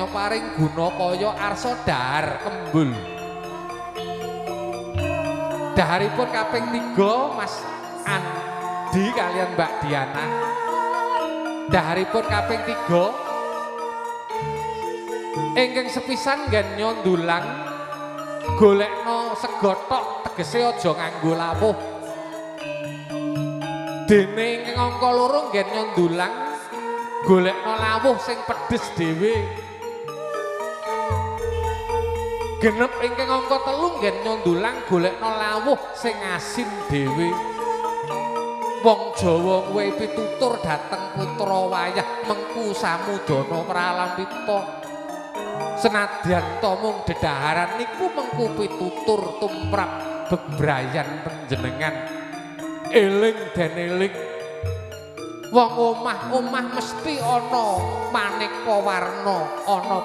paring guna kaya arsa dahar kembul. Daharipun kaping 3 Mas Andi kalian Mbak Diana. Daharipun kaping 3 ingkang sepisan nggen nyondulang golekno sego tok tegese aja nganggo lawuh. Dene ingkang angka 2 nggen nyondulang golekno lawuh sing pedhes dhewe. Genep ingkang angka 3 nggen nyondulang golekno lawuh sing asin dhewe. Wong Jawa kuwi pitutur dhateng putra wayah mengku samudana pralampita. Senadyan to mung dedaharan niku mengku pitutur tumrap bebrayan panjenengan. Eling den eling. Wong omah-omah mesti ana maneka warna, ana